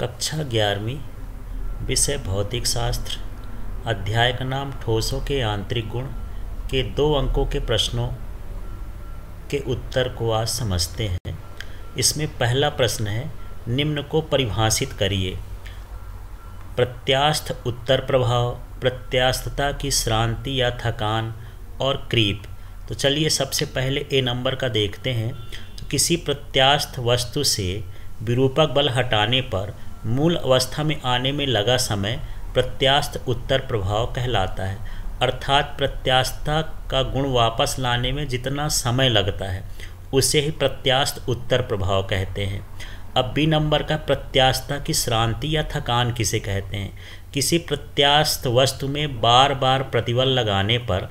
कक्षा 11वीं विषय भौतिक शास्त्र, अध्याय का नाम ठोसों के यांत्रिक गुण के 2 अंकों के प्रश्नों के उत्तर को आज समझते हैं। इसमें पहला प्रश्न है, निम्न को परिभाषित करिए। प्रत्यास्थ उत्तर प्रभाव, प्रत्यास्थता की श्रांति या थकान और क्रीप। तो चलिए सबसे पहले ए नंबर का देखते हैं। तो किसी प्रत्यास्थ वस्तु से विरूपक बल हटाने पर मूल अवस्था में आने में लगा समय प्रत्यास्थ उत्तर प्रभाव कहलाता है। अर्थात प्रत्यास्थता का गुण वापस लाने में जितना समय लगता है उसे ही प्रत्यास्थ उत्तर प्रभाव कहते हैं। अब बी नंबर का, प्रत्यास्थता की श्रांति या थकान किसे कहते हैं? किसी प्रत्यास्थ वस्तु में बार बार प्रतिबल लगाने पर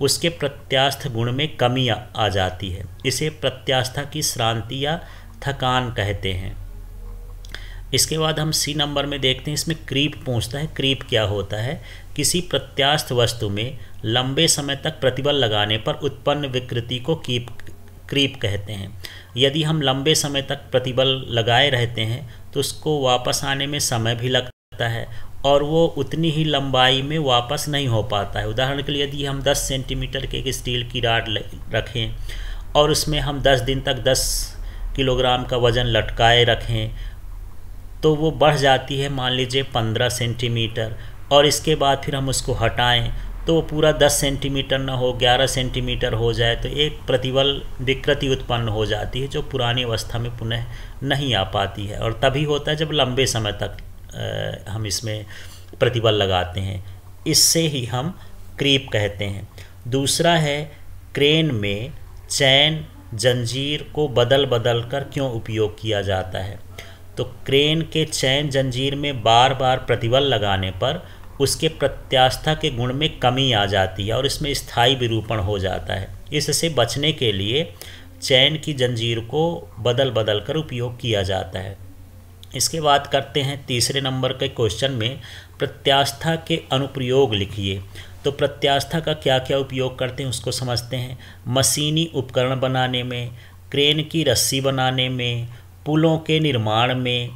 उसके प्रत्यास्थ गुण में कमी आ जाती है, इसे प्रत्यास्थता की श्रांति या थकान कहते हैं। इसके बाद हम सी नंबर में देखते हैं। इसमें क्रीप पूछता है, क्रीप क्या होता है? किसी प्रत्यास्थ वस्तु में लंबे समय तक प्रतिबल लगाने पर उत्पन्न विकृति को क्रीप कहते हैं। यदि हम लंबे समय तक प्रतिबल लगाए रहते हैं तो उसको वापस आने में समय भी लगता है और वो उतनी ही लंबाई में वापस नहीं हो पाता है। उदाहरण के लिए यदि हम 10 सेंटीमीटर के एक स्टील की रॉड रखें और उसमें हम 10 दिन तक 10 किलोग्राम का वज़न लटकाए रखें तो वो बढ़ जाती है मान लीजिए 15 सेंटीमीटर, और इसके बाद फिर हम उसको हटाएं तो वो पूरा 10 सेंटीमीटर ना हो 11 सेंटीमीटर हो जाए तो एक प्रतिबल विकृति उत्पन्न हो जाती है जो पुरानी अवस्था में पुनः नहीं आ पाती है, और तभी होता है जब लंबे समय तक हम इसमें प्रतिबल लगाते हैं। इससे ही हम क्रीप कहते हैं। दूसरा है, क्रेन में चैन जंजीर को बदल बदल कर क्यों उपयोग किया जाता है? तो क्रेन के चैन जंजीर में बार बार प्रतिबल लगाने पर उसके प्रत्यास्थता के गुण में कमी आ जाती है और इसमें स्थायी विरूपण हो जाता है। इससे बचने के लिए चैन की जंजीर को बदल बदल कर उपयोग किया जाता है। इसके बाद करते हैं तीसरे नंबर के क्वेश्चन में, प्रत्यास्थता के अनुप्रयोग लिखिए। तो प्रत्यास्थता का क्या क्या उपयोग करते हैं उसको समझते हैं। मशीनी उपकरण बनाने में, क्रेन की रस्सी बनाने में, पुलों के निर्माण में,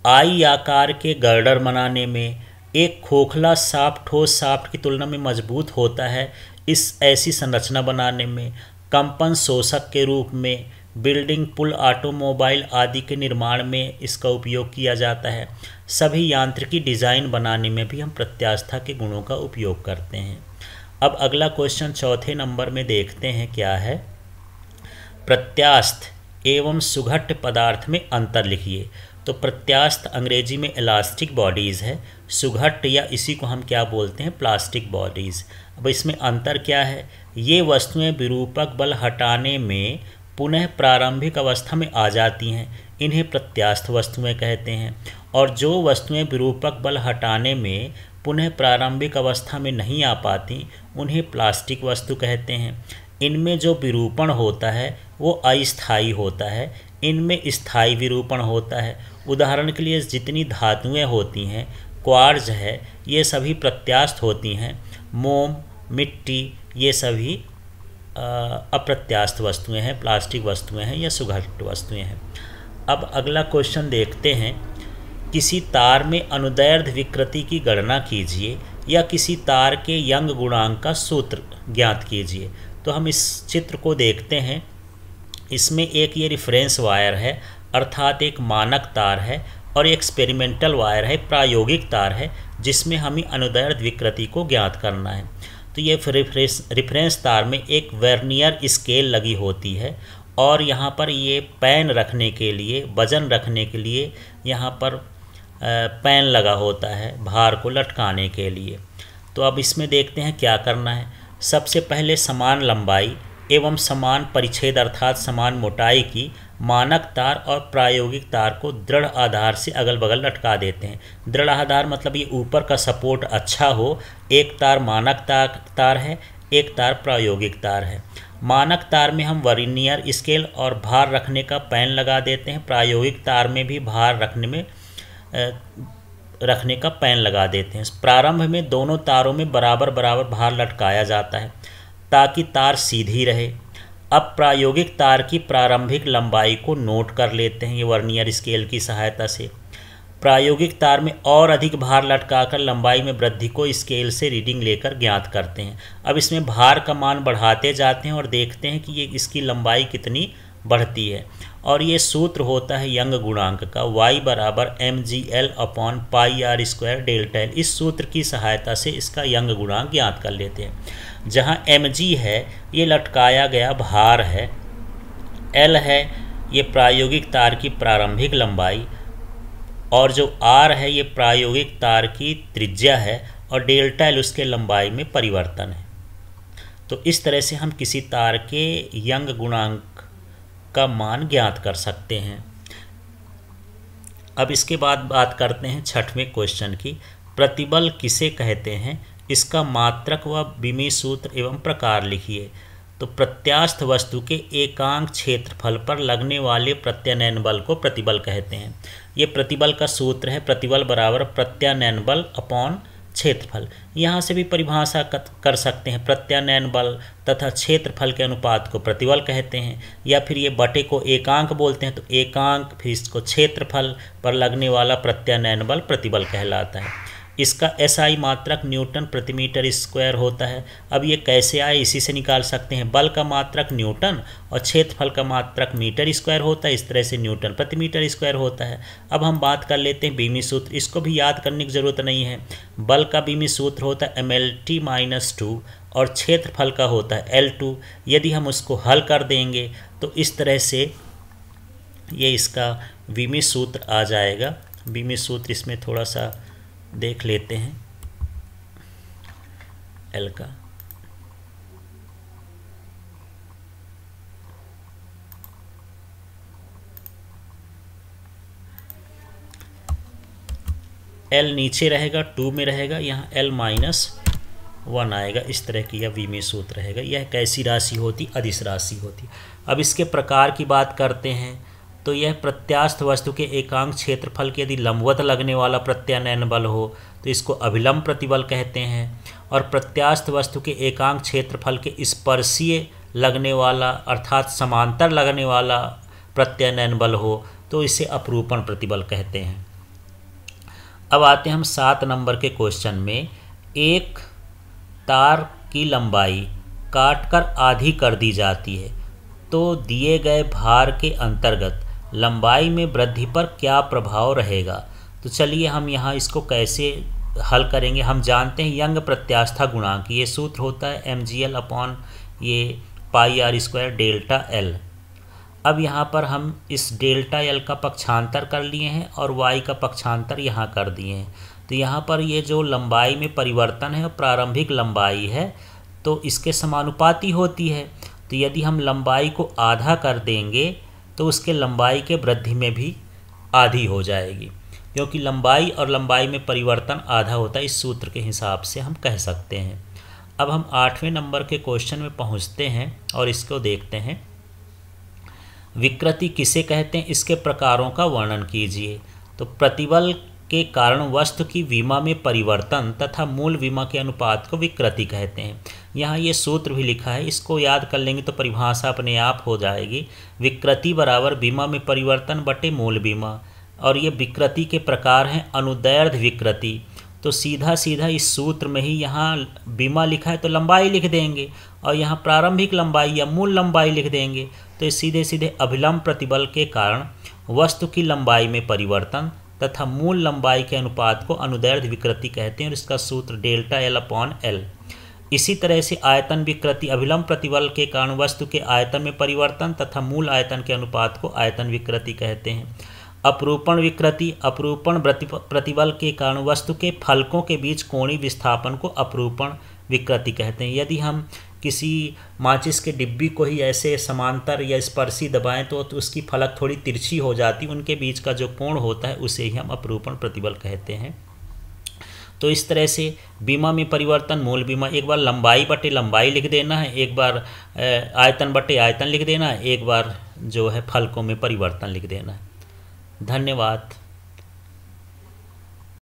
आई आकार के गर्डर बनाने में। एक खोखला शाफ्ट ठोस शाफ्ट की तुलना में मजबूत होता है, इस ऐसी संरचना बनाने में। कंपन शोषक के रूप में बिल्डिंग, पुल, ऑटोमोबाइल आदि के निर्माण में इसका उपयोग किया जाता है। सभी यांत्रिकी डिज़ाइन बनाने में भी हम प्रत्यास्थता के गुणों का उपयोग करते हैं। अब अगला क्वेश्चन चौथे नंबर में देखते हैं क्या है। प्रत्यास्थ एवं सुघट्ट पदार्थ में अंतर लिखिए। तो प्रत्यास्थ अंग्रेजी में इलास्टिक बॉडीज़ है, सुघट्ट या इसी को हम क्या बोलते हैं, प्लास्टिक बॉडीज़। अब इसमें अंतर क्या है? ये वस्तुएं विरूपक बल हटाने में पुनः प्रारंभिक अवस्था में आ जाती हैं, इन्हें प्रत्यास्थ वस्तुएं कहते हैं। और जो वस्तुएं विरूपक बल हटाने में पुनः प्रारंभिक अवस्था में नहीं आ पाती उन्हें प्लास्टिक वस्तु कहते हैं। इनमें जो विरूपण होता है वो अस्थायी होता है, इनमें स्थायी विरूपण होता है। उदाहरण के लिए जितनी धातुएं होती हैं, क्वार्ट्ज है, ये सभी प्रत्यास्थ होती हैं। मोम, मिट्टी, ये सभी अप्रत्यास्थ वस्तुएं हैं, प्लास्टिक वस्तुएं हैं या सुघट्ट वस्तुएं हैं। अब अगला क्वेश्चन देखते हैं। किसी तार में अनुदैर्ध्य विकृति की गणना कीजिए या किसी तार के यंग गुणांक का सूत्र ज्ञात कीजिए। तो हम इस चित्र को देखते हैं। इसमें एक ये रिफरेंस वायर है, अर्थात एक मानक तार है, और एक एक्सपेरिमेंटल वायर है, प्रायोगिक तार है, जिसमें हमें अनुदैर्ध्य विकृति को ज्ञात करना है। तो ये रिफरेंस तार में एक वर्नियर स्केल लगी होती है और यहाँ पर ये पेन रखने के लिए, वजन रखने के लिए यहाँ पर पेन लगा होता है भार को लटकाने के लिए। तो अब इसमें देखते हैं क्या करना है। सबसे पहले समान लंबाई एवं समान परिच्छेद अर्थात समान मोटाई की मानक तार और प्रायोगिक तार को दृढ़ आधार से अगल बगल लटका देते हैं। दृढ़ आधार मतलब ये ऊपर का सपोर्ट अच्छा हो। एक तार मानक तार है, एक तार प्रायोगिक तार है। मानक तार में हम वर्नियर स्केल और भार रखने का पेन लगा देते हैं। प्रायोगिक तार में भी भार रखने का पेन लगा देते हैं। प्रारंभ में दोनों तारों में बराबर बराबर भार लटकाया जाता है ताकि तार सीधी रहे। अब प्रायोगिक तार की प्रारंभिक लंबाई को नोट कर लेते हैं ये वर्नियर स्केल की सहायता से। प्रायोगिक तार में और अधिक भार लटकाकर लंबाई में वृद्धि को स्केल से रीडिंग लेकर ज्ञात करते हैं। अब इसमें भार का मान बढ़ाते जाते हैं और देखते हैं कि ये इसकी लंबाई कितनी बढ़ती है। और ये सूत्र होता है यंग गुणांक का, y बराबर mgl/πr² डेल्टा एल। इस सूत्र की सहायता से इसका यंग गुणांक ज्ञात कर लेते हैं। जहाँ mg है ये लटकाया गया भार है, l है ये प्रायोगिक तार की प्रारंभिक लंबाई, और जो r है ये प्रायोगिक तार की त्रिज्या है, और डेल्टा एल उसके लंबाई में परिवर्तन है। तो इस तरह से हम किसी तार के यंग गुणांक का मान ज्ञात कर सकते हैं। अब इसके बाद बात करते हैं 6वें क्वेश्चन की। प्रतिबल किसे कहते हैं, इसका मात्रक व विमीय सूत्र एवं प्रकार लिखिए। तो प्रत्यास्थ वस्तु के एकांक क्षेत्रफल पर लगने वाले प्रत्यानयन बल को प्रतिबल कहते हैं। ये प्रतिबल का सूत्र है, प्रतिबल बराबर प्रत्यानयन बल अपॉन क्षेत्रफल। यहाँ से भी परिभाषा कर सकते हैं, प्रत्यानयन बल तथा क्षेत्रफल के अनुपात को प्रतिबल कहते हैं, या फिर ये बटे को एकांक बोलते हैं, तो एकांक फिर इसको क्षेत्रफल पर लगने वाला प्रत्यानयन बल प्रतिबल कहलाता है। इसका SI मात्रक न्यूटन प्रति मीटर स्क्वायर होता है। अब ये कैसे आए, इसी से निकाल सकते हैं। बल का मात्रक न्यूटन और क्षेत्रफल का मात्रक मीटर स्क्वायर होता है, इस तरह से न्यूटन प्रति मीटर स्क्वायर होता है। अब हम बात कर लेते हैं विमीय सूत्र, इसको भी याद करने की ज़रूरत नहीं है। बल का विमीय सूत्र होता है mLT-2 और क्षेत्रफल का होता है L2। यदि हम उसको हल कर देंगे तो इस तरह से ये इसका विमीय सूत्र आ जाएगा। विमीय सूत्र इसमें थोड़ा सा देख लेते हैं L का। L नीचे रहेगा, 2 में रहेगा, यहाँ L-1 आएगा। इस तरह की यह विमीय सूत्र रहेगा। यह कैसी राशि होती, अदिश राशि होती। अब इसके प्रकार की बात करते हैं, तो यह प्रत्यास्थ वस्तु के एकांक क्षेत्रफल के यदि लंबवत लगने वाला प्रत्यानयन बल हो तो इसको अभिलंब प्रतिबल कहते हैं, और प्रत्यास्थ वस्तु के एकांक क्षेत्रफल के स्पर्शीय लगने वाला अर्थात समांतर लगने वाला प्रत्यानयन बल हो तो इसे अपरूपण प्रतिबल कहते हैं। अब आते हैं हम 7 नंबर के क्वेश्चन में। एक तार की लंबाई काटकर आधी कर दी जाती है तो दिए गए भार के अंतर्गत लंबाई में वृद्धि पर क्या प्रभाव रहेगा। तो चलिए हम यहाँ इसको कैसे हल करेंगे। हम जानते हैं यंग प्रत्यास्था गुणांक, ये सूत्र होता है mgl/πr² डेल्टा एल। अब यहाँ पर हम इस डेल्टा एल का पक्षांतर कर लिए हैं और y का पक्षांतर यहाँ कर दिए हैं। तो यहाँ पर ये जो लंबाई में परिवर्तन है और प्रारंभिक लंबाई है तो इसके समानुपाती होती है। तो यदि हम लंबाई को आधा कर देंगे तो उसके लंबाई के वृद्धि में भी आधी हो जाएगी, क्योंकि लंबाई और लंबाई में परिवर्तन आधा होता है। इस सूत्र के हिसाब से हम कह सकते हैं। अब हम 8वें नंबर के क्वेश्चन में पहुंचते हैं और इसको देखते हैं। विकृति किसे कहते हैं, इसके प्रकारों का वर्णन कीजिए। तो प्रतिबल के कारण वस्तु की विमा में परिवर्तन तथा मूल विमा के अनुपात को विकृति कहते हैं। यहाँ ये सूत्र भी लिखा है, इसको याद कर लेंगे तो परिभाषा अपने आप हो जाएगी। विकृति बराबर विमा में परिवर्तन बटे मूल विमा, और ये विकृति के प्रकार हैं अनुदैर्ध्य विकृति। तो सीधा सीधा इस सूत्र में ही यहाँ विमा लिखा है तो लंबाई लिख देंगे, और यहाँ प्रारंभिक लंबाई या मूल लंबाई लिख देंगे। तो सीधे सीधे अभिलंब प्रतिबल के कारण वस्तु की लंबाई में परिवर्तन तथा मूल लंबाई के अनुपात को अनुदैर्ध्य विकृति कहते हैं, और इसका सूत्र डेल्टा L/L। इसी तरह से आयतन विकृति अभिलंब प्रतिबल के कारण वस्तु के आयतन में परिवर्तन तथा मूल आयतन के अनुपात को आयतन विकृति कहते हैं। अपरूपण विकृति अपरूपण प्रतिबल के कारण वस्तु के फलकों के बीच कोणीय विस्थापन को अपरूपण विकृति कहते हैं। यदि हम किसी माचिस के डिब्बी को ही ऐसे समांतर या स्पर्शी दबाएं तो उसकी फलक थोड़ी तिरछी हो जाती, उनके बीच का जो कोण होता है उसे ही हम अपरूपण प्रतिबल कहते हैं। तो इस तरह से विमा में परिवर्तन मूल विमा, एक बार लंबाई बटे लंबाई लिख देना है, एक बार आयतन बटे आयतन लिख देना है, एक बार जो है फलकों में परिवर्तन लिख देना है। धन्यवाद।